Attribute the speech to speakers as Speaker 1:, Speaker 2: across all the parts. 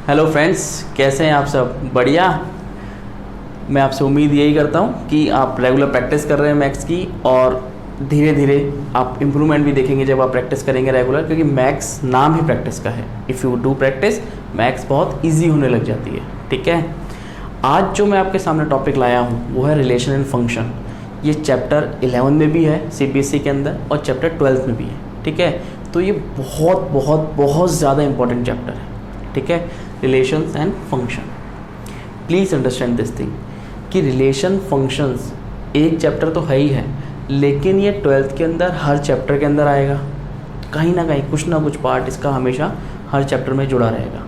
Speaker 1: Hello friends, कैसे हैं आप सब? बढ़िया। मैं आपसे उम्मीद यही करता हूँ कि आप रेगुलर प्रैक्टिस कर रहे हैं मैथ्स की, और धीरे धीरे आप इम्प्रूवमेंट भी देखेंगे जब आप प्रैक्टिस करेंगे रेगुलर, क्योंकि मैथ्स नाम ही प्रैक्टिस का है। If you do practice, maths बहुत ईजी होने लग जाती है। ठीक है, आज जो मैं आपके सामने टॉपिक लाया हूँ वो है रिलेशन एंड फंक्शन। ये चैप्टर 11 में भी है सीबीएसई के अंदर, और चैप्टर 12 में भी है। ठीक है, तो ये बहुत बहुत बहुत ज़्यादा इंपॉर्टेंट चैप्टर है। ठीक है, relations and function. Please understand this thing कि रिलेशन फंक्शंस एक चैप्टर तो है ही है, लेकिन ये 12th के अंदर हर चैप्टर के अंदर आएगा। कहीं ना कुछ पार्ट इसका हमेशा हर चैप्टर में जुड़ा रहेगा।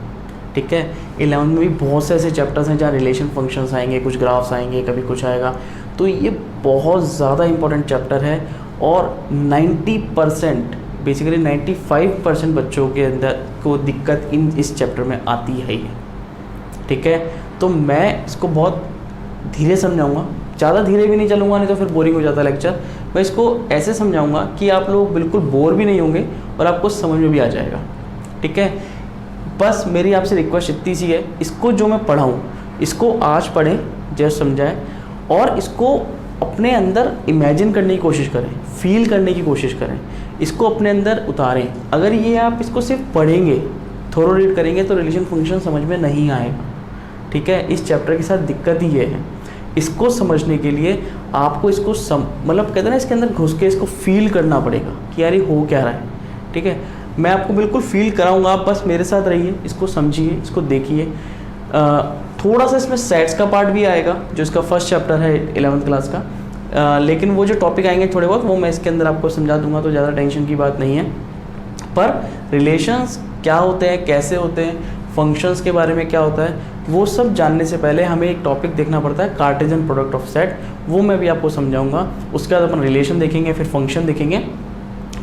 Speaker 1: ठीक है, 11 में भी बहुत से ऐसे चैप्टर्स हैं जहाँ रिलेशन फंक्शंस आएंगे, कुछ ग्राफ्स आएंगे, कभी कुछ आएगा। तो ये बहुत ज़्यादा इंपॉर्टेंट चैप्टर है, और 90% बेसिकली 95% बच्चों के अंदर को दिक्कत इस चैप्टर में आती है ही। ठीक है, तो मैं इसको बहुत धीरे समझाऊंगा, ज़्यादा धीरे भी नहीं चलूँगा, नहीं तो फिर बोरिंग हो जाता है लेक्चर। मैं इसको ऐसे समझाऊंगा कि आप लोग बिल्कुल बोर भी नहीं होंगे और आपको समझ में भी आ जाएगा। ठीक है, बस मेरी आपसे रिक्वेस्ट इतनी सी है, इसको जो मैं पढ़ाऊँ इसको आज पढ़ें, जस्ट समझाएं, और इसको अपने अंदर इमेजिन करने की कोशिश करें, फील करने की कोशिश करें, इसको अपने अंदर उतारें। अगर ये आप इसको सिर्फ पढ़ेंगे, थोड़ा रीड करेंगे, तो रिलेशन फंक्शन समझ में नहीं आएगा। ठीक है, इस चैप्टर के साथ दिक्कत ही ये है। इसको समझने के लिए आपको इसको मतलब कहते हैं ना, इसके अंदर घुस के इसको फील करना पड़ेगा कि यार ये हो क्या रहा है। ठीक है, मैं आपको बिल्कुल फील कराऊंगा, आप बस मेरे साथ रहिए, इसको समझिए, इसको देखिए। थोड़ा सा इसमें सेट्स का पार्ट भी आएगा, जो इसका फर्स्ट चैप्टर है 11th क्लास का, लेकिन वो जो टॉपिक आएंगे थोड़े बहुत, वो मैं इसके अंदर आपको समझा दूंगा, तो ज़्यादा टेंशन की बात नहीं है। पर रिलेशंस क्या होते हैं, कैसे होते हैं, फंक्शंस के बारे में क्या होता है, वो सब जानने से पहले हमें एक टॉपिक देखना पड़ता है, कार्टेशियन प्रोडक्ट ऑफ सेट। वो मैं भी आपको समझाऊंगा। उसके बाद अपन रिलेशन देखेंगे, फिर फंक्शन देखेंगे।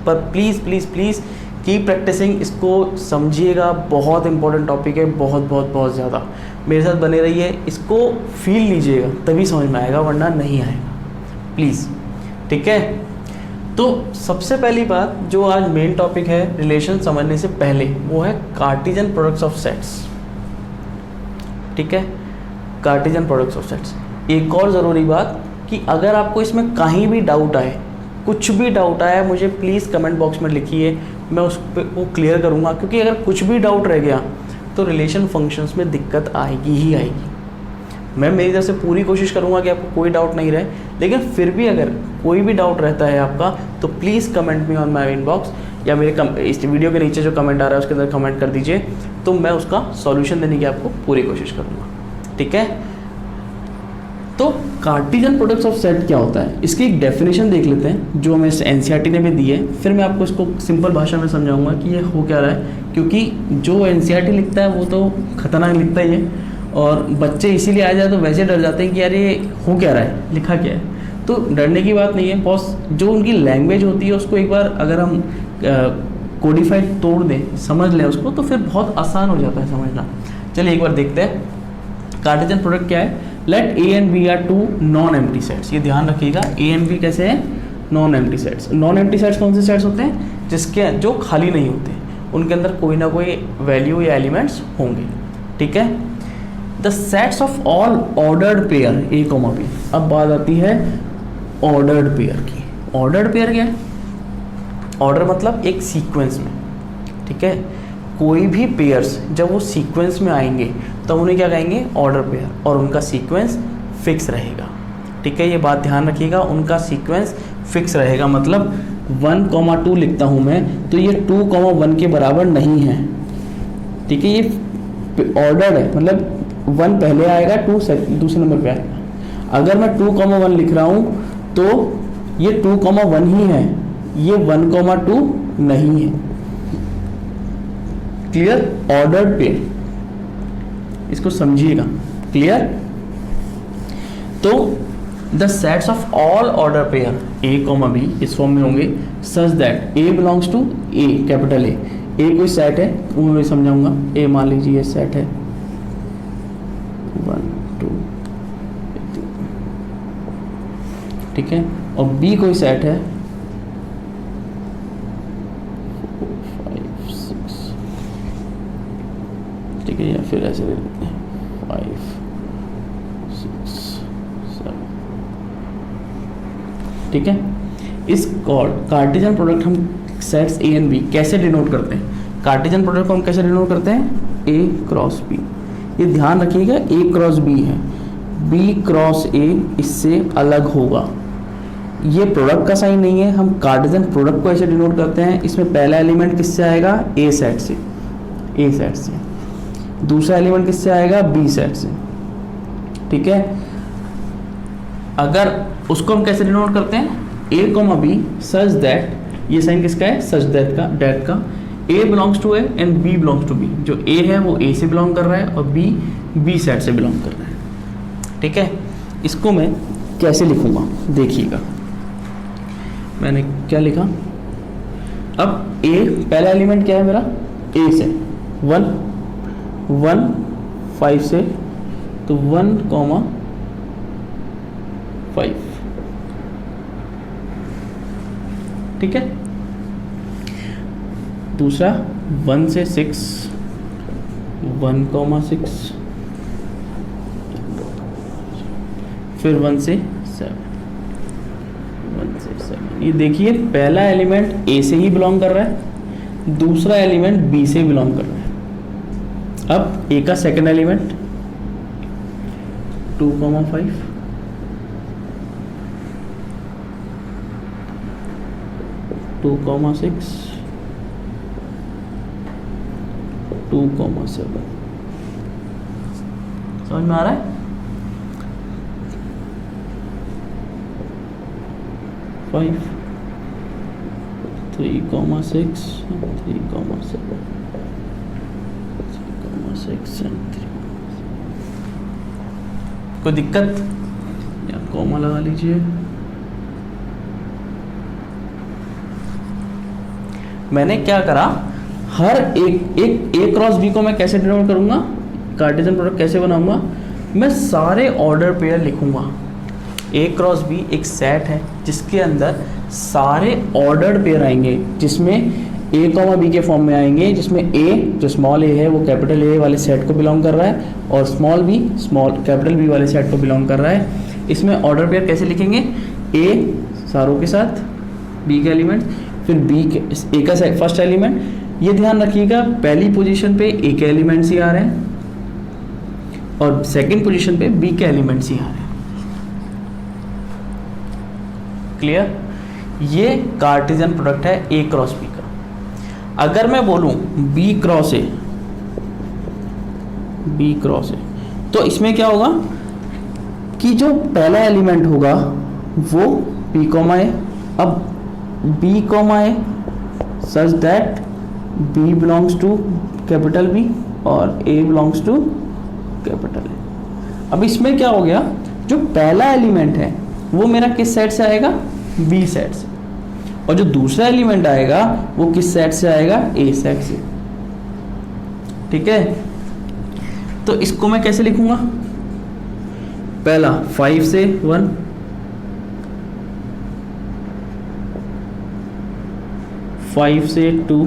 Speaker 1: पर please please please keep practising, इसको समझिएगा, बहुत इंपॉर्टेंट टॉपिक है, बहुत बहुत बहुत ज़्यादा। मेरे साथ बने रहिए, इसको फील लीजिएगा, तभी समझ में आएगा, वरना नहीं आएगा। प्लीज़, ठीक है। तो सबसे पहली बात जो आज मेन टॉपिक है रिलेशन समझने से पहले, वो है कार्टेशियन प्रोडक्ट्स ऑफ सेट्स। ठीक है, कार्टेशियन प्रोडक्ट्स ऑफ सेट्स। एक और ज़रूरी बात कि अगर आपको इसमें कहीं भी डाउट आए, कुछ भी डाउट आया, मुझे प्लीज़ कमेंट बॉक्स में लिखिए, मैं उस पर वो क्लियर करूँगा। क्योंकि अगर कुछ भी डाउट रह गया तो रिलेशन फंक्शंस में दिक्कत आएगी ही आएगी। मैं मेरी तरफ से पूरी कोशिश करूँगा कि आपको कोई डाउट नहीं रहे, लेकिन फिर भी अगर कोई भी डाउट रहता है आपका, तो please comment me on my inbox, या मेरे इस वीडियो के नीचे जो कमेंट आ रहा है उसके अंदर कमेंट कर दीजिए, तो मैं उसका सॉल्यूशन देने की आपको पूरी कोशिश करूँगा। ठीक है, तो कार्टेशियन प्रोडक्ट्स ऑफ सेट क्या होता है, इसकी एक डेफिनेशन देख लेते हैं, जो हमें एनसीईआरटी ने भी दी है। फिर मैं आपको इसको सिंपल भाषा में समझाऊंगा कि ये हो क्या रहा है, क्योंकि जो एनसीईआरटी लिखता है वो तो खतरनाक लिखता ही है, और बच्चे इसीलिए आ जाए तो वैसे डर जाते हैं कि यार ये हो क्या रहा है, लिखा क्या है। तो डरने की बात नहीं है बॉस, जो उनकी लैंग्वेज होती है उसको एक बार अगर हम कोडिफाइड तोड़ दें, समझ लें उसको, तो फिर बहुत आसान हो जाता है समझना। चलिए एक बार देखते हैं कार्टेशियन प्रोडक्ट क्या है। Let A and B are two non empty sets. ये ध्यान रखिएगा, ए एंड बी कैसे है, non empty sets. Non empty sets कौन से सेट्स होते हैं, जो खाली नहीं होते, उनके अंदर कोई ना कोई वैल्यू या एलिमेंट्स होंगे। ठीक है, the sets of all ordered pair A comma B. अब बात आती है ऑर्डर्ड पेयर की। ऑर्डर्ड पेयर क्या है, ऑर्डर मतलब एक सीक्वेंस में। ठीक है, कोई भी पेयर्स जब वो सीक्वेंस में आएंगे तो उन्हें क्या कहेंगे, ऑर्डर पेयर, और उनका सीक्वेंस फिक्स रहेगा। ठीक है, ये बात ध्यान रखिएगा, उनका सीक्वेंस फिक्स रहेगा। मतलब 1,2 लिखता हूँ मैं, तो ये 2,1 के बराबर नहीं है। ठीक है, ये ऑर्डर है, मतलब 1 पहले आएगा, 2 दूसरे नंबर पे आएगा। अगर मैं 2,1 लिख रहा हूँ तो ये 2,1 ही है, ये 1,2 नहीं है। क्लियर, ऑर्डर्ड पेयर, इसको समझिएगा। क्लियर, तो the sets of all order pair A comma B इस फॉर्म में होंगे such that A belongs to A, capital A कोई सेट है, वो मैं समझाऊंगा। ए मान लीजिए ये सेट है 1 2, ठीक है, और बी कोई सेट है 4 5 6 ठीक है, या फिर ऐसे दे देते हैं 5 6 7। ठीक है, इस कार्टेशियन प्रोडक्ट हम सेट्स ए एंड बी कैसे डिनोट करते हैं? कार्टेशियन प्रोडक्ट को हम कैसे डिनोट करते हैं? ए क्रॉस बी। ये ध्यान रखिएगा, ए क्रॉस बी है, बी क्रॉस ए इससे अलग होगा। ये प्रोडक्ट का साइन नहीं है, हम कार्टेशियन प्रोडक्ट को ऐसे डिनोट करते हैं। इसमें पहला एलिमेंट किससे आएगा? ए सेट से, ए सेट से। दूसरा एलिमेंट किससे आएगा? बी सेट से। ठीक है, अगर उसको हम कैसे डिनोट करते हैं? A comma B such that, ये साइन किसका है? सच दैट का, डैट का। A belongs to A and B belongs to B. जो ए है वो ए से बिलोंग कर रहा है और बी बी सेट से बिलोंग कर रहा है। ठीक है, इसको मैं कैसे लिखूंगा देखिएगा। मैंने क्या लिखा? अब ए पहला एलिमेंट क्या है मेरा? ए से 1 1 5 से, तो 1 5। ठीक है, दूसरा 1 से 6 1 6, फिर 1 से 7 1 से 7। ये देखिए पहला एलिमेंट ए से ही बिलोंग कर रहा है, दूसरा एलिमेंट बी से बिलोंग कर रहा है। अब ए का सेकंड एलिमेंट 2 5 2 6 2 7। समझ में आ रहा है? 5 3 6 3 7 6 and 3। कोई दिक्कत? या कॉमा लगा लीजिए। मैंने क्या करा, हर एक ए क्रॉस बी को मैं कैसे डिनोट करूंगा? कार्टेशियन प्रोडक्ट कैसे बनाऊंगा? मैं सारे ऑर्डर पेयर लिखूंगा। ए क्रॉस बी एक सेट है जिसके अंदर सारे ऑर्डर्ड पेयर आएंगे, जिसमें ए कॉमा बी के फॉर्म में आएंगे, जिसमें ए जो स्मॉल ए है वो कैपिटल ए वाले सेट को बिलोंग कर रहा है और small B small capital B वाले सेट को बिलोंग कर रहा है। इसमें ऑर्डर पेयर कैसे लिखेंगे? ए सारों के साथ, बी के एलिमेंट, फिर बी के ए का फर्स्ट एलिमेंट। ये ध्यान रखिएगा पहली पोजीशन पे ए के एलिमेंट्स ही आ रहे हैं और सेकंड पोजीशन पे बी के एलिमेंट्स ही आ रहे हैं। क्लियर? ये कार्टेशियन प्रोडक्ट है ए क्रॉस बी का। अगर मैं बोलूं B cross A, B cross A, तो इसमें क्या होगा कि जो पहला एलिमेंट होगा वो बी कॉमा ए। अब B comma A such that B belongs to capital B और A belongs to capital A. अब इसमें क्या हो गया, जो पहला एलिमेंट है वो मेरा किस सेट से आएगा? बी सेट से, और जो दूसरा एलिमेंट आएगा वो किस सेट से आएगा? ए सेट से। ठीक है, तो इसको मैं कैसे लिखूंगा? पहला 5 से 1, 5 से 2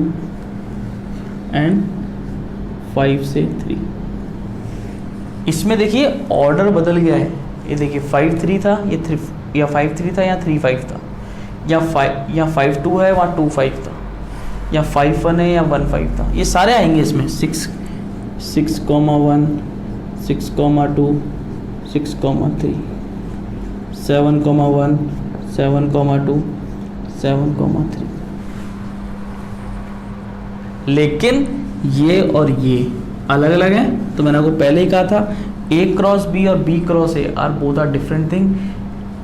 Speaker 1: एंड 5 से 3। इसमें देखिए ऑर्डर बदल गया है। ये देखिए 5 3 था, ये 3 या 5 3 था या 3 5 था, या 5 2 है वहाँ 2 5 था, या 5 1 है या 1 5 था। ये सारे आएंगे इसमें 6 1 6 2 6 3 7 1 7 2 7 3। लेकिन ये और ये अलग अलग हैं। तो मैंने आपको पहले ही कहा था ए क्रॉस बी और B cross A are both are different thing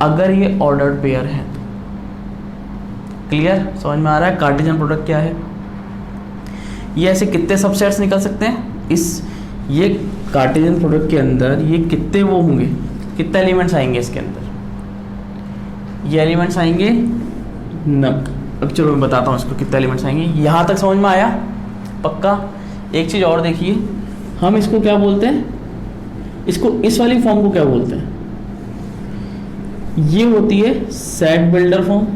Speaker 1: अगर ये ऑर्डर्ड पेयर है तो। क्लियर? समझ में आ रहा है कार्टेशियन प्रोडक्ट क्या है? ये ऐसे कितने सबसेट्स निकल सकते हैं इस ये कार्टेशियन प्रोडक्ट के अंदर? ये कितने वो होंगे, कितने एलिमेंट्स आएंगे इसके अंदर? ये एलिमेंट्स आएंगे अब चलो मैं बताता हूँ इसको कितने एलिमेंट्स आएंगे। यहाँ तक समझ में आया? पक्का? एक चीज़ और देखिए, हम इसको क्या बोलते हैं? इसको इस वाली फॉर्म को क्या बोलते हैं? ये होती है सेट बिल्डर फॉर्म।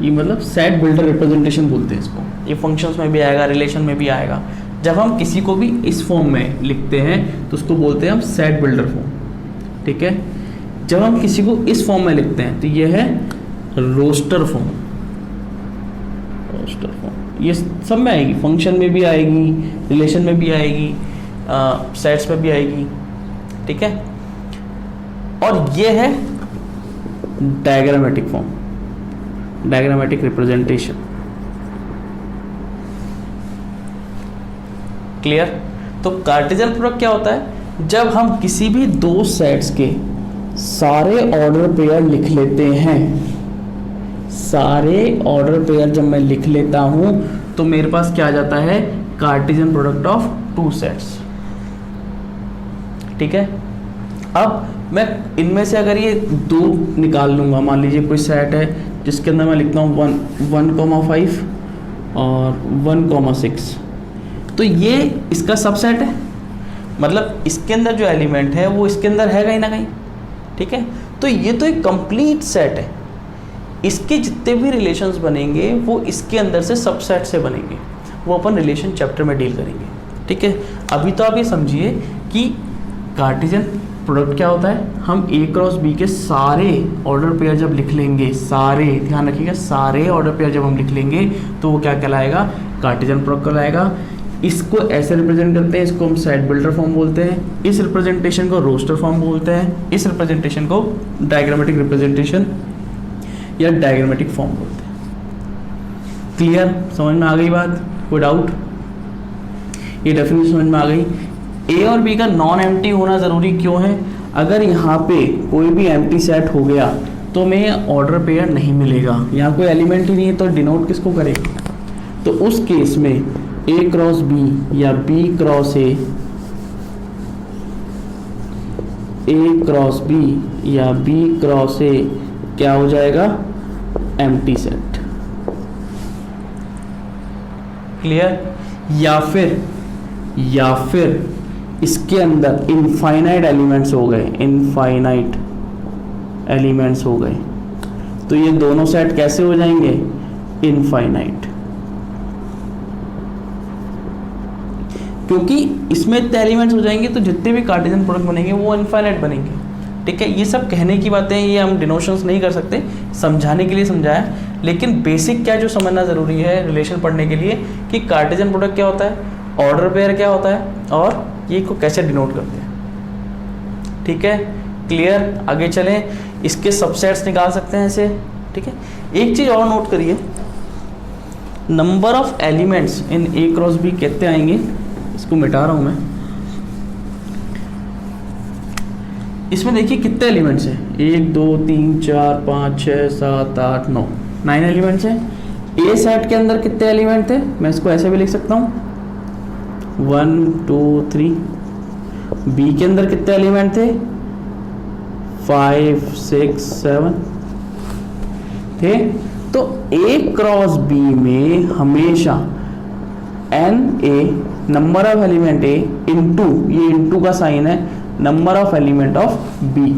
Speaker 1: ये मतलब सेट बिल्डर रिप्रेजेंटेशन बोलते हैं इसको। ये फंक्शंस में भी आएगा, रिलेशन में भी आएगा। जब हम किसी को भी इस फॉर्म में लिखते हैं तो उसको बोलते हैं हम सेट बिल्डर फॉर्म, ठीक है। जब हम किसी को इस फॉर्म में लिखते हैं तो ये है रोस्टर फॉर्म। रोस्टर फॉर्म ये सब में आएगी, फंक्शन में भी आएगी, रिलेशन में भी आएगी, सेट्स में भी आएगी, ठीक है। और ये है diagrammatic form, diagrammatic representation. Clear. तो कार्टेशियन प्रोडक्ट क्या होता है, जब हम किसी भी दो सेट्स के सारे ऑर्डर पेयर लिख लेते हैं, सारे ऑर्डर पेयर जब मैं लिख लेता हूं तो मेरे पास क्या आ जाता है, Cartesian product of two sets, ठीक है। अब मैं इनमें से अगर ये दो निकाल लूंगा, मान लीजिए कोई सेट है जिसके अंदर मैं लिखता हूँ 1,5 और 1,6, तो ये इसका सबसेट है, मतलब इसके अंदर जो एलिमेंट है वो इसके अंदर है कहीं ना कहीं, ठीक है। तो ये तो एक कंप्लीट सेट है, इसके जितने भी रिलेशंस बनेंगे वो इसके अंदर से सबसेट से बनेंगे, वो अपन रिलेशन चैप्टर में डील करेंगे, ठीक है। अभी तो आप ये समझिए कि कार्टेशियन प्रोडक्ट क्या होता है, हम A क्रॉस B के सारे ऑर्डर पेयर जब लिख लेंगे, सारे, ध्यान रखिएगा, सारे ऑर्डर पेयर जब हम लिख लेंगे तो वो क्या कहलाएगा, कार्टेशियन प्रोडक्ट कहलाएगा। इसको ऐसे रिप्रेजेंट करते हैं, इसको हम सेट बिल्डर फॉर्म बोलते हैं, इस रिप्रेजेंटेशन को रोस्टर फॉर्म बोलते हैं, इस रिप्रेजेंटेशन को डायग्रामेटिक रिप्रेजेंटेशन या डायग्रामेटिक फॉर्म बोलते हैं। क्लियर, समझ में आ गई बात, कोई डाउट? ये डेफिनेशन समझ में आ गई। ए और बी का नॉन एम्प्टी होना ज़रूरी क्यों है, अगर यहाँ पे कोई भी एम्प्टी सेट हो गया तो मैं ऑर्डर पेयर नहीं मिलेगा, यहाँ कोई एलिमेंट ही नहीं है तो डिनोट किसको करेगा, तो उस केस में A क्रॉस B या B cross A cross B या B क्रॉस A क्या हो जाएगा, एम्प्टी सेट। क्लियर। या फिर इसके अंदर इनफाइनाइट एलिमेंट्स हो गए, इनफाइनाइट एलिमेंट्स हो गए, तो ये दोनों सेट कैसे हो जाएंगे, इनफाइनाइट, क्योंकि इसमें इतने एलिमेंट्स हो जाएंगे तो जितने भी कार्टेशियन प्रोडक्ट बनेंगे वो इनफाइनाइट बनेंगे, ठीक है। ये सब कहने की बातें, ये हम डिनोशंस नहीं कर सकते, समझाने के लिए समझाया, लेकिन बेसिक क्या जो समझना ज़रूरी है रिलेशन पढ़ने के लिए कि कार्टेशियन प्रोडक्ट क्या होता है, ऑर्डर पेयर क्या होता है, और ये को कैसे डिनोट करते हैं, ठीक है। क्लियर। आगे चलें, इसके सबसेट्स निकाल सकते हैं ऐसे, ठीक है। एक चीज़ और नोट करिए, number of elements in A cross B कितने आएंगे, इसको मिटा रहा हूं मैं। इसमें देखिए कितने एलिमेंट्स हैं, 1 2 3 4 5 6 7 8 9, 9 एलिमेंट्स हैं। ए सेट के अंदर कितने एलिमेंट थे, मैं इसको ऐसे भी लिख सकता हूँ 1 2 3। बी के अंदर कितने एलिमेंट थे, 5 6 7 थे। तो A क्रॉस B में हमेशा NA number of element A into, ये इंटू का साइन है, number of element of B,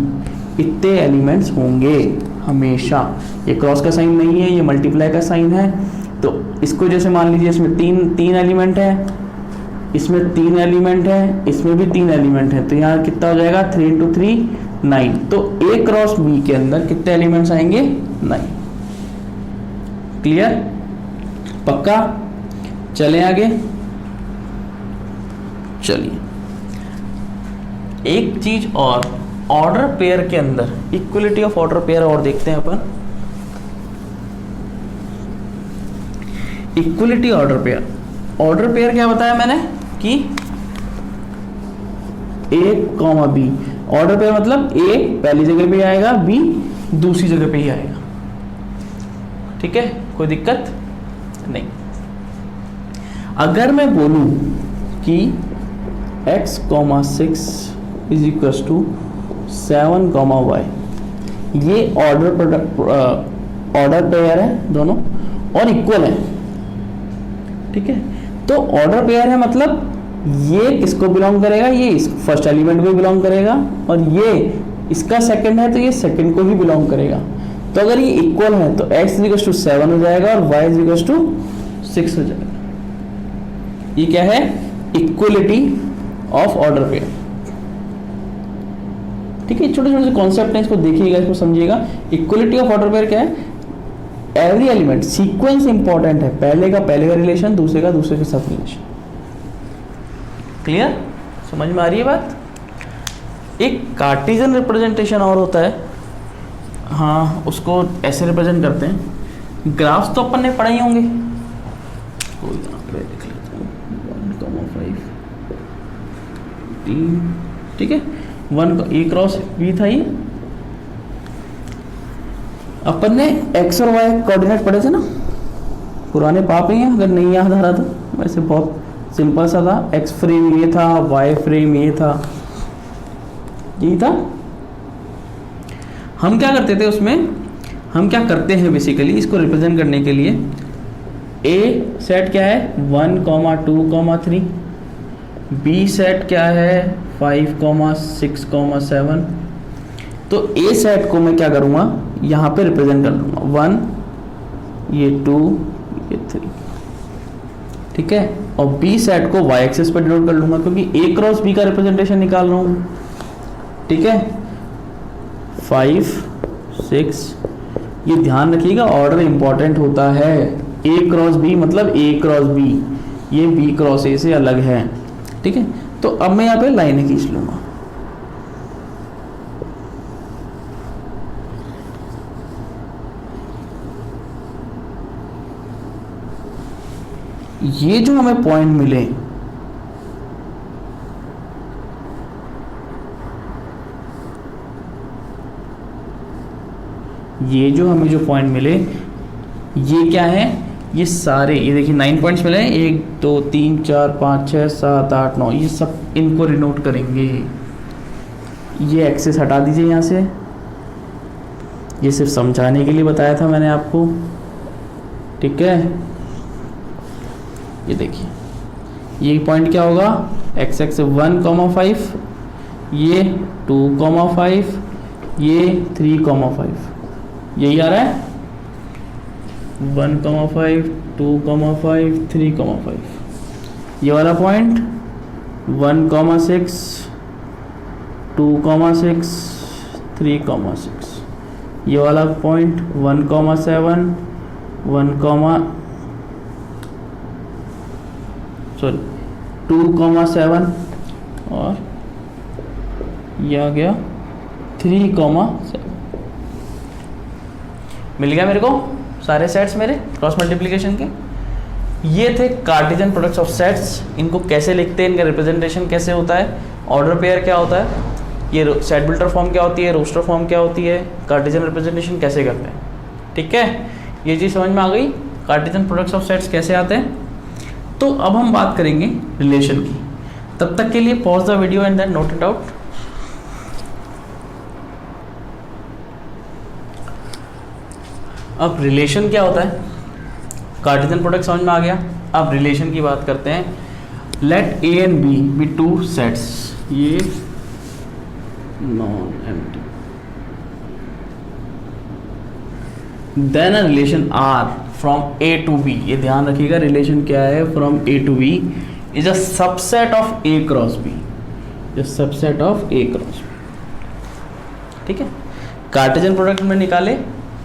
Speaker 1: इतने एलिमेंट्स होंगे हमेशा। ये क्रॉस का साइन नहीं है, ये मल्टीप्लाई का साइन है। तो इसको जैसे मान लीजिए इसमें तीन एलिमेंट है, इसमें 3 एलिमेंट है, इसमें भी 3 एलिमेंट है, तो यहाँ कितना हो जाएगा 3 इंटू 3 9। तो A क्रॉस B के अंदर कितने एलिमेंट्स आएंगे, 9। क्लियर, पक्का। चलें आगे, चलिए एक चीज और, ऑर्डर पेयर के अंदर इक्वलिटी ऑफ ऑर्डर पेयर और देखते हैं अपन। Equality order pair, order pair क्या बताया मैंने कि A comma B, order pair मतलब A पहली जगह पे आएगा, B दूसरी जगह पे ही आएगा, ठीक है, कोई दिक्कत नहीं। अगर मैं बोलूं कि x, 6 is equal to 7, y, ये ऑर्डर पेयर है दोनों और इक्वल है, ठीक है। तो ऑर्डर पेयर है मतलब ये किसको बिलोंग करेगा, ये इस फर्स्ट एलिमेंट को बिलोंग करेगा, और ये इसका सेकंड है तो ये सेकंड को ही बिलोंग करेगा। तो अगर ये इक्वल है तो x इज इक्वल टू 7 हो जाएगा और y इज इक्वल टू 6 हो जाएगा। ये क्या है? Equality of order pair. ठीक है, छोटे छोटे से कॉन्सेप्ट है, इसको देखिएगा, इसको समझिएगा। इक्वलिटी ऑफ ऑर्डर पेयर क्या है? एवरी एलिमेंट सीक्वेंस इंपॉर्टेंट है, पहले का रिलेशन, दूसरे का दूसरे के साथ रिलेशन। क्लियर? समझ में आ रही है बात? एक कार्टेशियन रिप्रेजेंटेशन और होता है, हाँ, उसको ऐसे रिप्रेजेंट करते हैं। ग्राफ्स तो अपन ने पढ़े ही होंगे, कोई यहाँ पे देख लेता हूँ, 1,5 3, ठीक है, 1 ए क्रॉस बी था ये। अपन ने एक्स और वाई कोऑर्डिनेट पढ़े थे ना, पुराने पाप ही हैं अगर नहीं याद आ रहा था, वैसे बहुत सिंपल सा था। एक्स फ्रेम ये था, वाई फ्रेम ये था, यही था। हम क्या करते थे उसमें, हम क्या करते हैं बेसिकली इसको रिप्रेजेंट करने के लिए, ए सेट क्या है 1, 2, 3, बी सेट क्या है 5, 6, 7। तो ए सेट को मैं क्या करूँगा, यहाँ पे रिप्रेजेंट कर लूँगा 1, ये 2, ये 3, ठीक है। और बी सेट को वाई एक्सिस पर डिनोट कर लूँगा, क्योंकि ए क्रॉस बी का रिप्रेजेंटेशन निकाल रहा हूँ, ठीक है। 5, 6, ये ध्यान रखिएगा, ऑर्डर इंपॉर्टेंट होता है। ए क्रॉस बी मतलब ए क्रॉस बी, ये बी क्रॉस ए से अलग है, ठीक है। तो अब मैं यहाँ पे लाइनें खींच लूँगा, ये जो हमें पॉइंट मिले, ये जो हमें जो पॉइंट मिले, ये क्या है, ये सारे, ये देखिए 9 पॉइंट्स मिले हैं, 1, 2, 3, 4, 5, 6, 7, 8, 9, ये सब इनको रिनोट करेंगे। ये एक्सेस हटा दीजिए यहाँ से, ये सिर्फ समझाने के लिए बताया था मैंने आपको, ठीक है। ये देखिए, ये पॉइंट क्या होगा, एक्स एक्स 1,5, ये 2,5, ये 3,5, यही आ रहा है 1,5, 2,5, 3,5। ये वाला पॉइंट 1,6, 2,6, 3,6। ये वाला पॉइंट 1,7, 2,7 और ये आ गया 3,7। मिल गया मेरे को सारे सेट्स मेरे क्रॉस मल्टीप्लिकेशन के। ये थे कार्टेशियन प्रोडक्ट्स ऑफ सेट्स। इनको कैसे लिखते हैं, इनका रिप्रेजेंटेशन कैसे होता है, ऑर्डर पेयर क्या होता है, ये सेट बिल्डर फॉर्म क्या होती है, रोस्टर फॉर्म क्या होती है, कार्टेशियन रिप्रेजेंटेशन कैसे करते हैं, ठीक है। ये चीज़ समझ में आ गई, कार्टेशियन प्रोडक्ट्स ऑफ सेट्स कैसे आते हैं। तो अब हम बात करेंगे रिलेशन की। तब तक के लिए pause the video and then note it out. अब रिलेशन क्या होता है, कार्टेशियन प्रोडक्ट समझ में आ गया। अब रिलेशन की बात करते हैं। Let A and B be two sets, ये non empty, then a relation R from A to B. ये ध्यान रखिएगा, रिलेशन क्या है, from A to B is a subset of A cross B, subset of A cross B, ठीक है। Cartesian product में निकाले,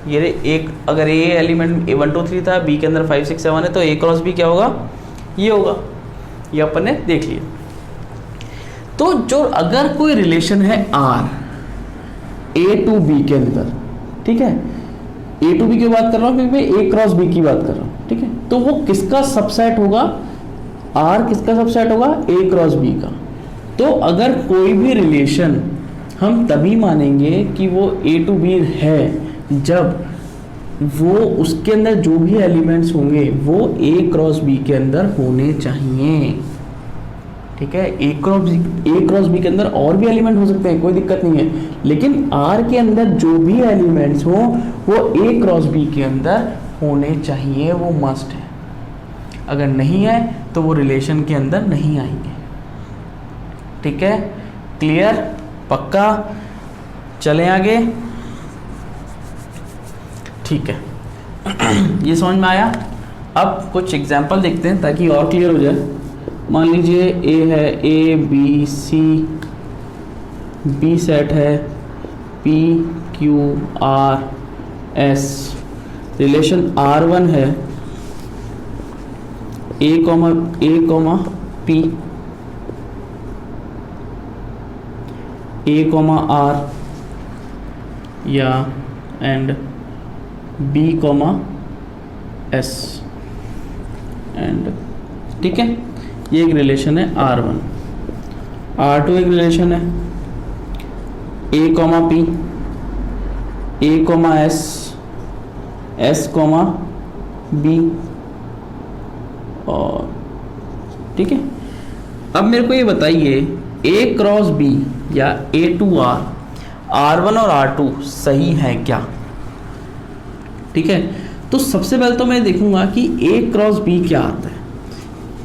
Speaker 1: ये एक, अगर ए एलिमेंट ए 1 2 3 था, बी के अंदर 5 6 7 है, तो ए क्रॉस बी क्या होगा, ये होगा। ये अपन ने देख लिया। तो जो अगर कोई रिलेशन है आर ए टू बी के अंदर, ठीक है, ए टू बी की बात कर रहा हूँ क्योंकि मैं ए क्रॉस बी की बात कर रहा हूँ, ठीक है। तो वो किसका सबसेट होगा, आर किसका सबसेट होगा, ए क्रॉस बी का। तो अगर कोई भी रिलेशन हम तभी मानेंगे कि वो ए टू बी है जब वो उसके अंदर जो भी एलिमेंट्स होंगे वो ए क्रॉस बी के अंदर होने चाहिए, ठीक है। ए क्रॉस बी के अंदर और भी एलिमेंट हो सकते हैं, कोई दिक्कत नहीं है, लेकिन आर के अंदर जो भी एलिमेंट्स हो वो ए क्रॉस बी के अंदर होने चाहिए, वो मस्ट है। अगर नहीं है तो वो रिलेशन के अंदर नहीं आएंगे, ठीक है। क्लियर, पक्का, चलें आगे, ठीक है। ये समझ में आया। अब कुछ एग्जाम्पल देखते हैं ताकि और क्लियर हो जाए। मान लीजिए ए है, A B C, B set है, P Q R S, relation R1 है A comma P, A comma R या and B comma S and, ठीक है, ये एक रिलेशन है R1। R2 एक रिलेशन है A comma P, A comma S, S comma B, और ठीक है। अब मेरे को ये बताइए ए क्रॉस बी या ए टू आर, R1 और R2 सही है क्या? ठीक है, तो सबसे पहले तो मैं देखूंगा कि ए क्रॉस बी क्या आता है।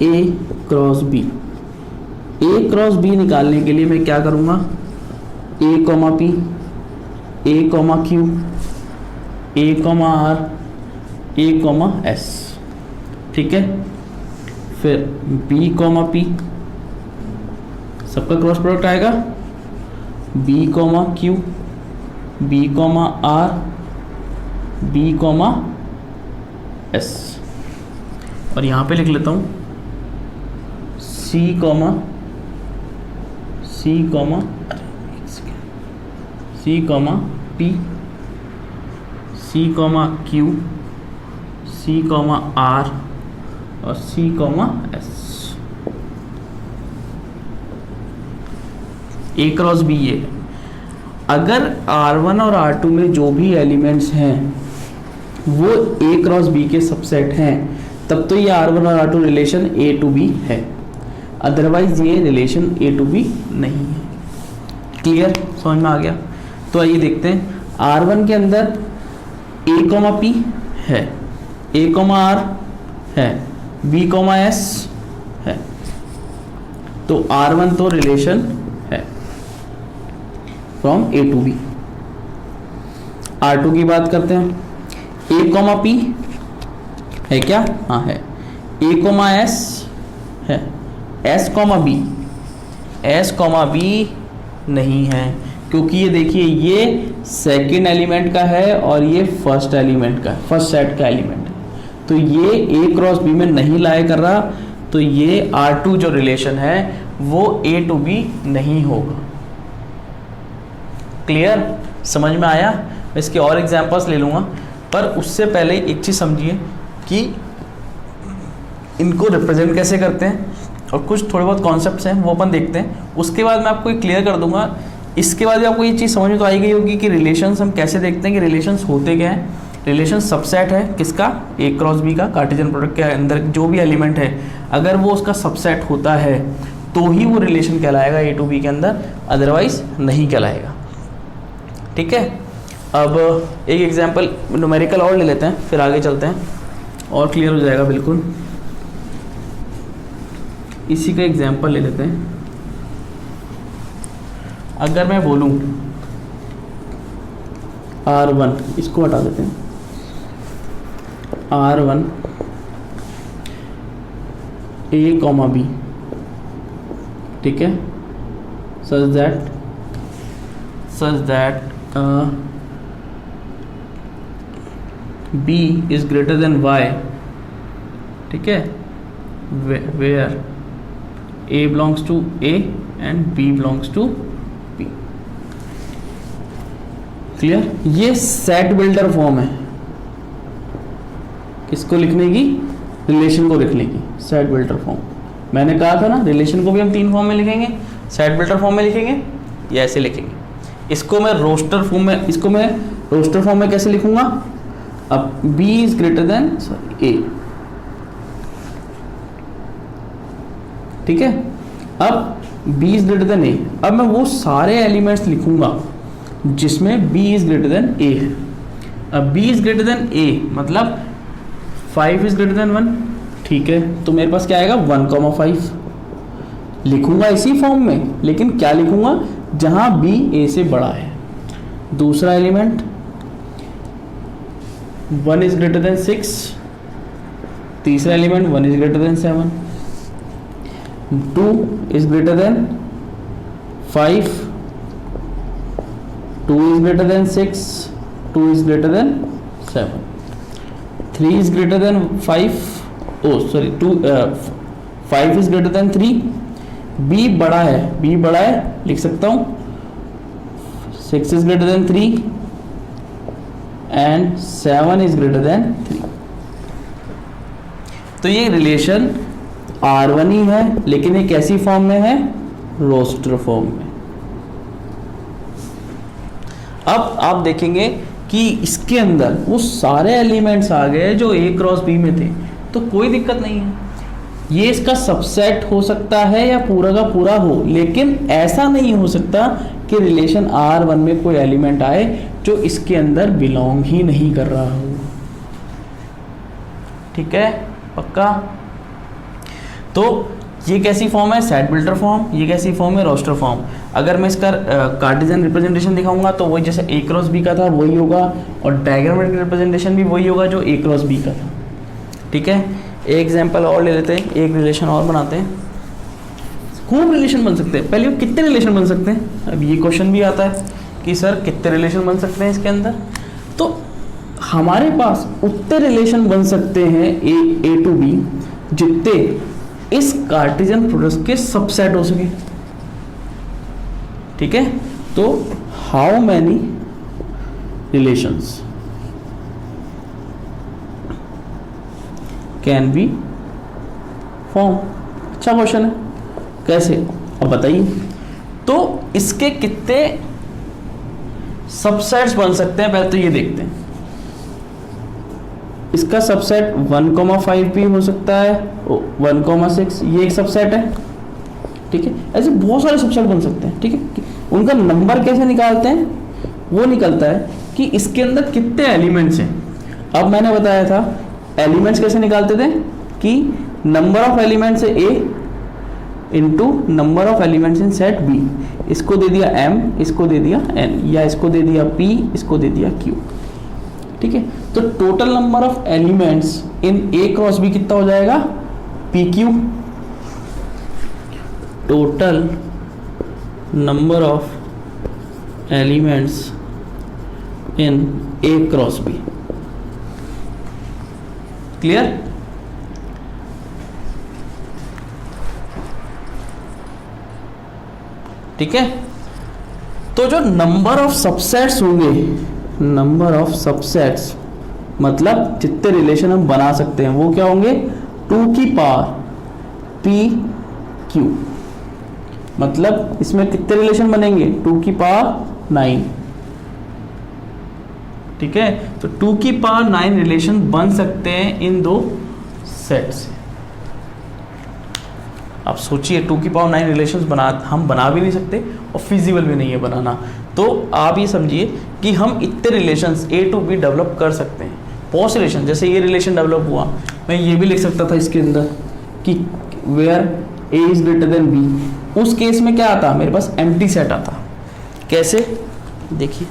Speaker 1: A cross B, A cross B निकालने के लिए मैं क्या करूंगा, A comma P, A comma Q, A comma R, A comma S, ठीक है। फिर बी कॉमा पी, सबका क्रॉस प्रोडक्ट आएगा, B comma Q, B comma R, B comma S, और यहाँ पे लिख लेता हूँ C comma P, C comma Q, C comma R और C comma S. A cross B ये है। अगर R1 और R2 में जो भी एलिमेंट्स हैं वो ए क्रॉस बी के सबसेट हैं, तब तो ये R1 और R2 relation A to B है, अदरवाइज ये रिलेशन ए टू बी नहीं है। क्लियर, समझ में आ गया? तो आइए देखते हैं। R1 के अंदर ए कॉमा पी है, ए कॉमा आर है, बी कॉमा एस है, तो R1 तो रिलेशन है from A to B. R2 की बात करते हैं। ए कॉमा पी है क्या? हाँ है। ए कॉमा एस है, S comma B, S comma B नहीं है, क्योंकि ये देखिए ये सेकेंड एलिमेंट का है और ये फर्स्ट एलिमेंट का, फर्स्ट सेट का एलिमेंट है, तो ये ए क्रॉस बी में नहीं लाए कर रहा, तो ये R2 जो रिलेशन है वो ए टू बी नहीं होगा। क्लियर, समझ में आया? मैं इसके और एग्जांपल्स ले लूँगा, पर उससे पहले एक चीज़ समझिए कि इनको रिप्रेजेंट कैसे करते हैं और कुछ थोड़े बहुत कॉन्सेप्ट्स हैं वो अपन देखते हैं। उसके बाद मैं आपको क्लियर कर दूंगा। इसके बाद भी आपको ये चीज़ समझ में तो आई गई होगी कि रिलेशंस हम कैसे देखते हैं, कि रिलेशंस होते क्या हैं। रिलेशन सबसेट है किसका? ए क्रॉस बी का। कार्टेशियन प्रोडक्ट के अंदर जो भी एलिमेंट है अगर वो उसका सबसेट होता है तो ही वो रिलेशन कहलाएगा ए टू बी के अंदर, अदरवाइज नहीं कहलाएगा। ठीक है, अब एक एग्जांपल न्यूमेरिकल और ले लेते हैं, फिर आगे चलते हैं और क्लियर हो जाएगा बिल्कुल। इसी का एग्जांपल ले लेते हैं। अगर मैं बोलूं R1, इसको हटा देते हैं, R1 A कॉमा B, ठीक है, such that B is greater than Y, ठीक है, where A belongs to A and B belongs to B। Clear? ये सेट बिल्डर फॉर्म है किसको लिखने की? रिलेशन को लिखने की, सेट बिल्डर फॉर्म। मैंने कहा था ना रिलेशन को भी हम तीन फॉर्म में लिखेंगे, सेट बिल्डर फॉर्म में लिखेंगे या ऐसे लिखेंगे। इसको मैं रोस्टर फॉर्म में कैसे लिखूंगा? अब B is greater then A, ठीक है। अब B is greater then A, अब मैं वो सारे एलिमेंट्स लिखूंगा जिसमें B is greater then A है। अब B is greater then A मतलब 5 इज ग्रेटर देन 1, ठीक है, तो मेरे पास क्या आएगा 1,5 लिखूंगा इसी फॉर्म में, लेकिन क्या लिखूंगा? जहां B A से बड़ा है। दूसरा एलिमेंट 1 इज ग्रेटर देन 6, तीसरा element 1 is greater then 7, 2 is greater then 5, 2 is greater than 6, 2 is greater than 7, 3 is greater than 5, 5 is greater than 3, b बड़ा है लिख सकता हूँ, 6 is greater than 3 and 7 is greater than 3। तो ये relation R1 ही है, लेकिन ये कैसी फॉर्म में है, रोस्टर फॉर्म में। अब आप देखेंगे कि इसके अंदर वो सारे एलिमेंट्स आ गए जो A क्रॉस B में थे, तो कोई दिक्कत नहीं है, ये इसका सबसेट हो सकता है या पूरा का पूरा हो, लेकिन ऐसा नहीं हो सकता कि रिलेशन R1 में कोई एलिमेंट आए जो इसके अंदर बिलोंग ही नहीं कर रहा हो। ठीक है, पक्का? तो ये कैसी फॉर्म है, सेट बिल्डर फॉर्म, ये कैसी फॉर्म है, रोस्टर फॉर्म। अगर मैं इसका कार्टेशियन रिप्रेजेंटेशन दिखाऊंगा तो वही जैसे A क्रॉस B का था वही होगा, और डायग्रामेटिक रिप्रेजेंटेशन भी वही होगा जो A क्रॉस B का था। ठीक है, एक एग्जांपल और ले लेते हैं, एक रिलेशन और बनाते हैं। खूब रिलेशन बन सकते हैं, पहले कितने रिलेशन बन सकते हैं, अब ये क्वेश्चन भी आता है कि सर कितने रिलेशन बन सकते हैं इसके अंदर। तो हमारे पास उतने रिलेशन बन सकते हैं A to B जितने इस कार्टेशियन प्रोडक्ट के सबसेट हो सके। ठीक है, तो how many relations can be form. अच्छा क्वेश्चन है, कैसे, अब बताइए। तो इसके कितने सबसेट्स बन सकते हैं, पहले तो ये देखते हैं। इसका सबसेट 1,5 भी हो सकता है, 1,6 ये एक सबसेट है। ठीक है, ऐसे बहुत सारे सबसेट बन सकते हैं। ठीक है, उनका नंबर कैसे निकालते हैं, वो निकलता है कि इसके अंदर कितने एलिमेंट्स हैं। अब मैंने बताया था एलिमेंट्स कैसे निकालते थे कि नंबर ऑफ एलिमेंट्स है A into number of elements in set B। इसको दे दिया M, इसको दे दिया N, या इसको दे दिया P, इसको दे दिया Q। ठीक है, तो total number of elements in A cross B कितना हो जाएगा, PQ। Total number of elements in A cross B। Clear? ठीक है, तो जो नंबर ऑफ सबसेट्स होंगे, नंबर ऑफ सबसेट्स मतलब जितने रिलेशन हम बना सकते हैं वो क्या होंगे, 2 की पावर PQ। मतलब इसमें कितने रिलेशन बनेंगे, 2 की पावर 9। ठीक है, तो 2 की पावर 9 रिलेशन बन सकते हैं इन दो सेट से। आप सोचिए 2 की पावर 9 रिलेशंस हम बना भी नहीं सकते और फिजिबल भी नहीं है बनाना। तो आप ये समझिए कि हम इतने relations A to B develop कर सकते हैं। पोस्ट रिलेशन, जैसे ये रिलेशन डेवलप हुआ, मैं ये भी लिख सकता था इसके अंदर कि where A is greater than B। उस केस में क्या आता, मेरे पास एम्प्टी सेट आता। कैसे, देखिए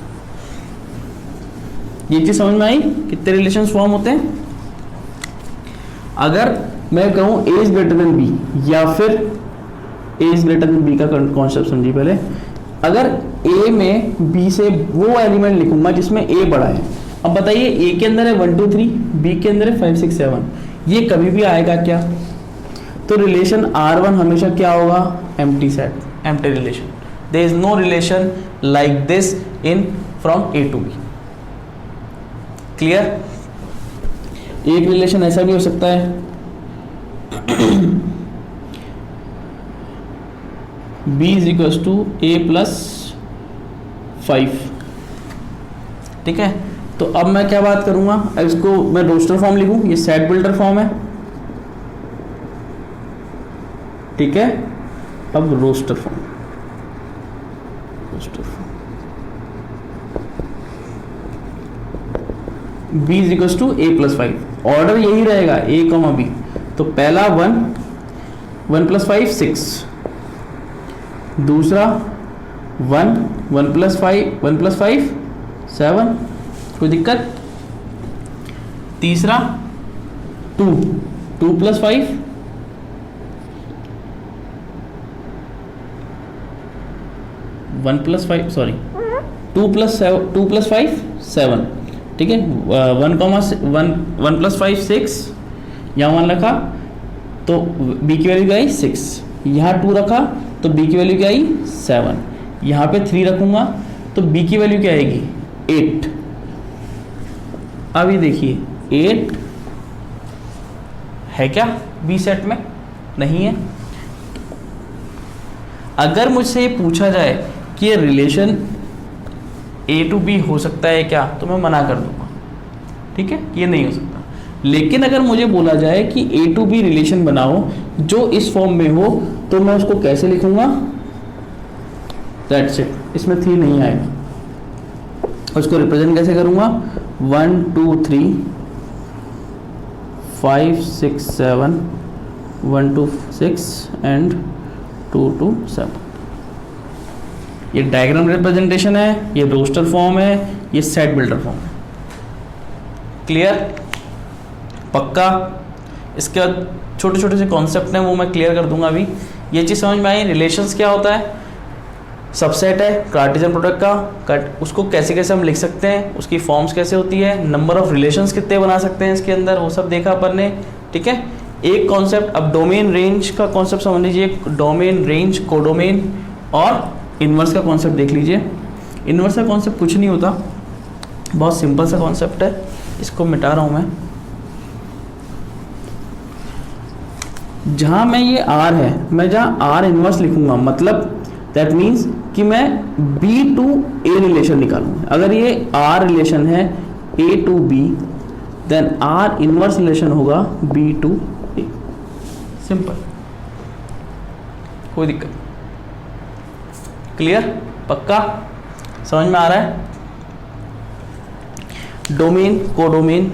Speaker 1: ये चीज समझ में आई, कितने रिलेशंस फॉर्म होते हैं। अगर मैं कहूँ A is greater than B, या फिर A is greater than B का कॉन्सेप्ट समझिए पहले। अगर A में B से वो एलिमेंट लिखूंगा जिसमें A बड़ा है। अब बताइए A के अंदर है 1 2 3, B के अंदर है 5 6 7, ये कभी भी आएगा क्या, तो रिलेशन R1 हमेशा क्या होगा, empty set, empty relation. There is no relation like this in from A to B। Clear? एक रिलेशन ऐसा भी हो सकता है B is equals to A plus 5। ठीक है, तो अब मैं क्या बात करूंगा, अब इसको मैं रोस्टर फॉर्म लिखूं, ये सेट बिल्डर फॉर्म है। ठीक है, अब roster form, B is equals to A plus 5। Order यही रहेगा A, B। तो पहला 1 प्लस 5 6, दूसरा 1 प्लस 5 7, कोई दिक्कत। तीसरा 2 2 + 5 1 + 5 सॉरी 2 + 5 7, ठीक है। 1 + 5 6, यहाँ 1 रखा तो b की वैल्यू क्या आई 6, यहाँ 2 रखा तो b की वैल्यू क्या आई 7, यहाँ पे 3 रखूंगा तो b की वैल्यू क्या आएगी 8। अब ये देखिए 8 है क्या बी सेट में, नहीं है। अगर मुझसे ये पूछा जाए कि ये रिलेशन A to B हो सकता है क्या, तो मैं मना कर दूंगा, ठीक है, ये नहीं हो सकता। लेकिन अगर मुझे बोला जाए कि A to B रिलेशन बनाओ जो इस फॉर्म में हो, तो मैं उसको कैसे लिखूंगा, दैट्स इट, इसमें 3 नहीं आएगा। उसको रिप्रेजेंट कैसे करूंगा, 1 2 3 5 6 7 1 2 6 एंड 2 2 7। ये डायग्राम रिप्रेजेंटेशन है, ये रोस्टर फॉर्म है, ये सेट बिल्डर फॉर्म है। क्लियर, पक्का। इसके बाद छोटे छोटे से कॉन्सेप्ट हैं वो मैं क्लियर कर दूंगा अभी। ये चीज़ समझ में आई, रिलेशंस क्या होता है, सबसेट है कार्टेशियन प्रोडक्ट का, उसको कैसे कैसे हम लिख सकते हैं, उसकी फॉर्म्स कैसे होती है, नंबर ऑफ रिलेशंस कितने बना सकते हैं इसके अंदर, वो सब देखा अपन ने, ठीक है। एक कॉन्सेप्ट, अब डोमेन रेंज का कॉन्सेप्ट समझ लीजिए, डोमेन रेंज कोडोमेन और इन्वर्स का कॉन्सेप्ट देख लीजिए। इन्वर्स का कॉन्सेप्ट कुछ नहीं होता, बहुत सिंपल सा कॉन्सेप्ट है, इसको मिटा रहा हूँ मैं। जहाँ मैं ये R है, मैं जहाँ R इन्वर्स लिखूंगा, मतलब दैट मीन्स कि मैं B to A रिलेशन निकालूंगा। अगर ये R रिलेशन है A to B, then R inverse relation होगा B to A। सिंपल, कोई दिक्कत। क्लियर, पक्का, समझ में आ रहा है। डोमेन कोडोमेन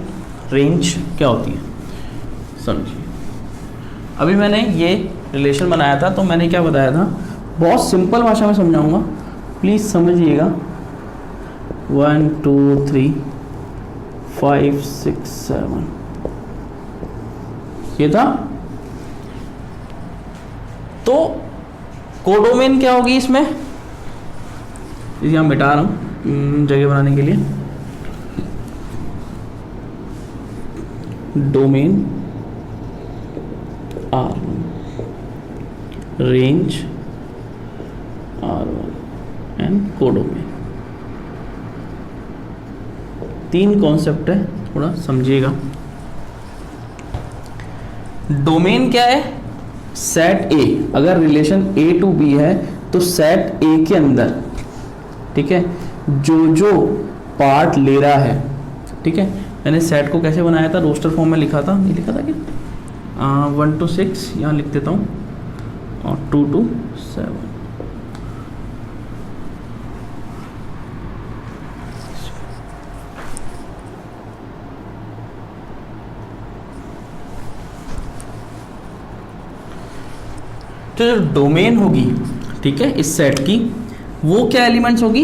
Speaker 1: रेंज क्या होती है समझिए। अभी मैंने ये रिलेशन बनाया था, तो मैंने क्या बताया था, बहुत सिंपल भाषा में समझाऊंगा, प्लीज़ समझिएगा। 1 2 3 5 6 7 ये था। तो कोडोमेन क्या होगी इसमें, इसे हम मिटा रहा हूँ जगह बनाने के लिए। Domain R1, range R1 and codomain. 3 concept है, थोड़ा समझिएगा। डोमेन क्या है, सेट A, अगर रिलेशन A to B है तो सेट A के अंदर, ठीक है, जो पार्ट ले रहा है, ठीक है। मैंने सेट को कैसे बनाया था, रोस्टर फॉर्म में लिखा था, नहीं लिखा था क्या, 1 to 6 यहाँ लिख देता हूँ, और 2 to 7। तो जो डोमेन होगी, ठीक है, इस सेट की, वो क्या एलिमेंट्स होगी,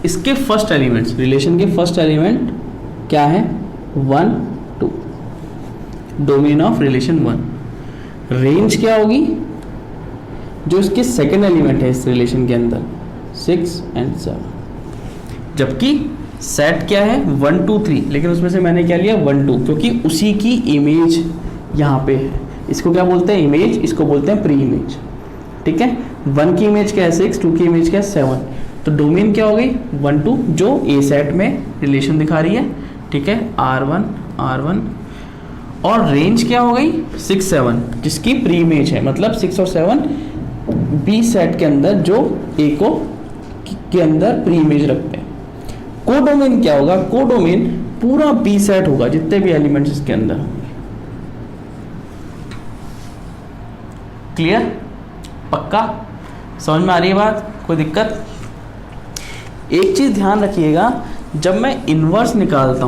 Speaker 1: इसके फर्स्ट एलिमेंट्स, रिलेशन के फर्स्ट एलिमेंट क्या है, 1 2, डोमेन ऑफ रिलेशन 1। रेंज क्या होगी, जो इसके सेकेंड एलिमेंट है इस रिलेशन के अंदर, 6 एंड 7। जबकि सेट क्या है, 1 2 3, लेकिन उसमें से मैंने क्या लिया 1 2, क्योंकि उसी की इमेज यहाँ पे है। इसको क्या बोलते हैं, इमेज, इसको बोलते हैं प्री इमेज, ठीक है। 1 की इमेज क्या है 6, 2 की इमेज क्या है 7। तो डोमेन क्या हो गई 1 2, जो ए सेट में रिलेशन दिखा रही है, ठीक है, R1 और रेंज क्या हो गई 6 7, जिसकी प्री इमेज है, मतलब 6 और 7 बी सेट के अंदर जो ए को के अंदर प्री इमेज रखते हैं। कोडोमेन क्या होगा, कोडोमेन पूरा बी सेट होगा, जितने भी एलिमेंट्स इसके अंदर होंगे। क्लियर, पक्का, समझ में आ रही है बात, कोई दिक्कत। एक चीज ध्यान रखिएगा, जब मैं इन्वर्स निकालता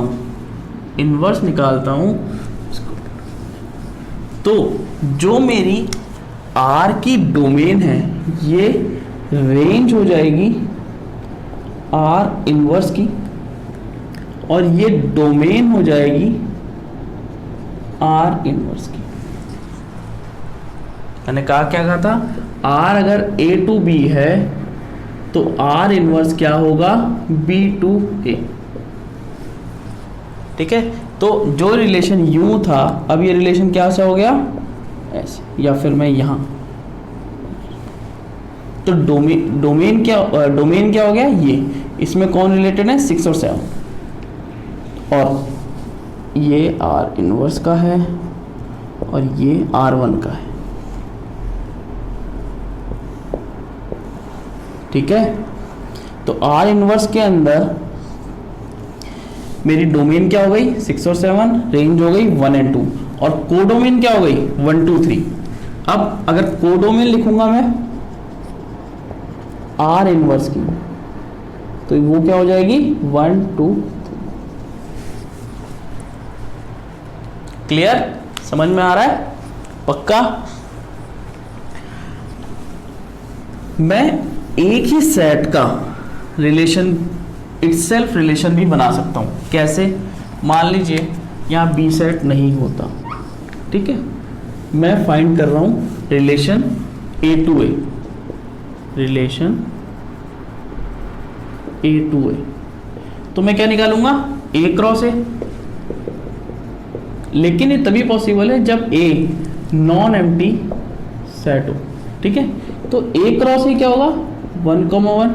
Speaker 1: हूं तो जो मेरी R की डोमेन है, ये रेंज हो जाएगी R इन्वर्स की, और ये डोमेन हो जाएगी R इन्वर्स की। मैंने क्या था, R अगर A to B है तो R इनवर्स क्या होगा, B to A। ठीक है, तो जो रिलेशन यूं था, अब ये रिलेशन क्या सा हो गया, ऐसे, या फिर मैं यहाँ, तो डोमेन क्या हो गया ये, इसमें कौन रिलेटेड है, 6 और 7, और ये R इनवर्स का है और ये R1 का है। ठीक है, तो R इनवर्स के अंदर मेरी डोमेन क्या हो गई, 6 और 7, रेंज हो गई 1 and 2, और कोडोमेन क्या हो गई, 1 2 3। अब अगर कोडोमेन लिखूंगा मैं R इनवर्स की, तो वो क्या हो जाएगी, 1 2 3। क्लियर, समझ में आ रहा है, पक्का। मैं एक ही सेट का रिलेशन, इटसेल्फ रिलेशन भी बना सकता हूँ। कैसे, मान लीजिए यहाँ बी सेट नहीं होता, ठीक है, मैं फाइंड कर रहा हूँ relation A to A, relation A to A, तो मैं क्या निकालूंगा, ए क्रॉस ए। लेकिन ये तभी पॉसिबल है जब ए नॉन एम्प्टी सेट हो। ठीक है, तो ए क्रॉस ए क्या होगा, 1, 1,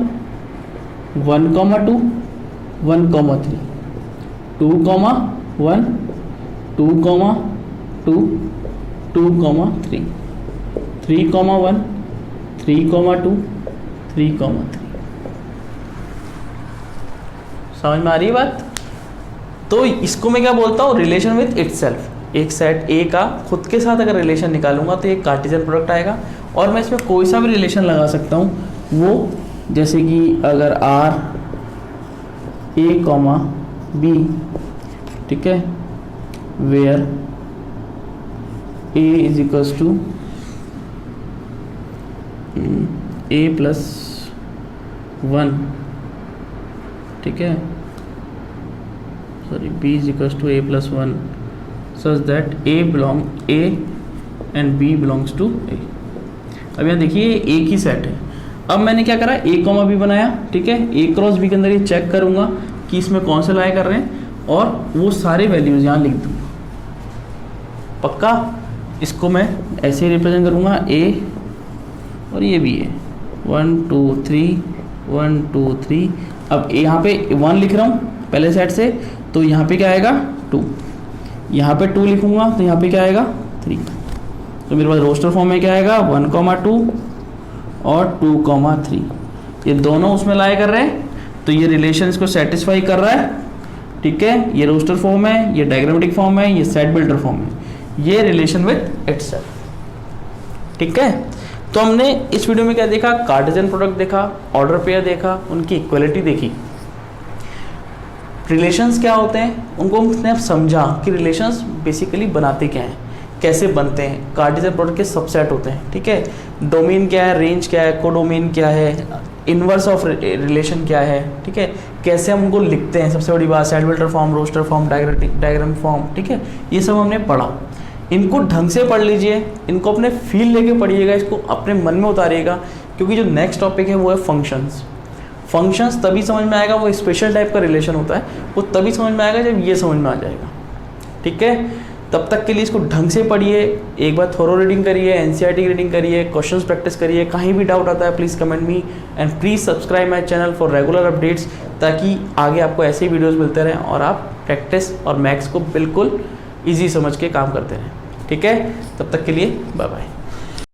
Speaker 1: 1, 2, 1, 3, 2, 1, 2, 2, 2, 3, 3, 1, 3, 2, 3, 3। समझ में आ रही है बात। तो इसको मैं क्या बोलता हूँ, रिलेशन विथ इटसेल्फ। एक सेट ए का खुद के साथ अगर रिलेशन निकालूंगा तो एक कार्टेशियन प्रोडक्ट आएगा, और मैं इसमें कोई सा भी रिलेशन लगा सकता हूँ। वो जैसे कि अगर आर ए कॉमा बी, ठीक है, where A is equals to A plus 1, ठीक है, sorry, b is equals to a plus 1 such that a and b belongs to a। अब यहाँ देखिए एक ही सेट है। अब मैंने क्या करा, a कॉमा बी बनाया, ठीक है, a क्रॉस b के अंदर ये चेक करूंगा कि इसमें कौन से लाई कर रहे हैं, और वो सारे वैल्यूज यहाँ लिख दूंगा। पक्का, इसको मैं ऐसे ही रिप्रेजेंट करूंगा, a और ये भी है, 1 2 3 1 2 3। अब यहाँ पे 1 लिख रहा हूँ पहले सेट से, तो यहाँ पे क्या आएगा 2, यहाँ पे 2 लिखूंगा तो यहाँ पे क्या आएगा 3। तो मेरे पास रोस्टर फॉर्म में क्या आएगा, 1, 2 और 2, 3। ये दोनों उसमें लाए कर रहे हैं, तो ये रिलेशन इसको सेटिस्फाई कर रहा है। ठीक है, ये रोस्टर फॉर्म है, ये डायग्रामेटिक फॉर्म है, ये सेट बिल्डर फॉर्म है, ये रिलेशन विथ इटसेल्फ। ठीक है, तो हमने इस वीडियो में क्या देखा, कार्टेशियन प्रोडक्ट देखा, ऑर्डर पेयर देखा, उनकी इक्वलिटी देखी, रिलेशंस क्या होते हैं उनको हमने अब समझा कि रिलेशंस बेसिकली बनाते क्या हैं, कैसे बनते हैं, कार्टेशियन प्रोडक्ट के सबसेट होते हैं। ठीक है, डोमेन क्या है, रेंज क्या है, कोडोमेन क्या है, इनवर्स ऑफ रिलेशन क्या है, ठीक है, कैसे हम उनको लिखते हैं, सबसे बड़ी बात, set builder form, roster form, diagram form. ठीक है, ये सब हमने पढ़ा। इनको ढंग से पढ़ लीजिए, इनको अपने फील लेके पढ़िएगा, इसको अपने मन में उतारिएगा, क्योंकि जो नेक्स्ट टॉपिक है वो है फंक्शंस। फंक्शंस तभी समझ में आएगा, वो स्पेशल टाइप का रिलेशन होता है, वो तभी समझ में आएगा जब ये समझ में आ जाएगा। ठीक है, तब तक के लिए इसको ढंग से पढ़िए, एक बार थोरो रीडिंग करिए, एनसीईआरटी रीडिंग करिए, क्वेश्चंस प्रैक्टिस करिए। कहीं भी डाउट आता है please comment me, and please subscribe my channel for regular updates, ताकि आगे आपको ऐसे ही वीडियोज़ मिलते रहें और आप प्रैक्टिस और मैथ्स को बिल्कुल ईजी समझ के काम करते रहें। ठीक है, तब तक के लिए बाय बाय।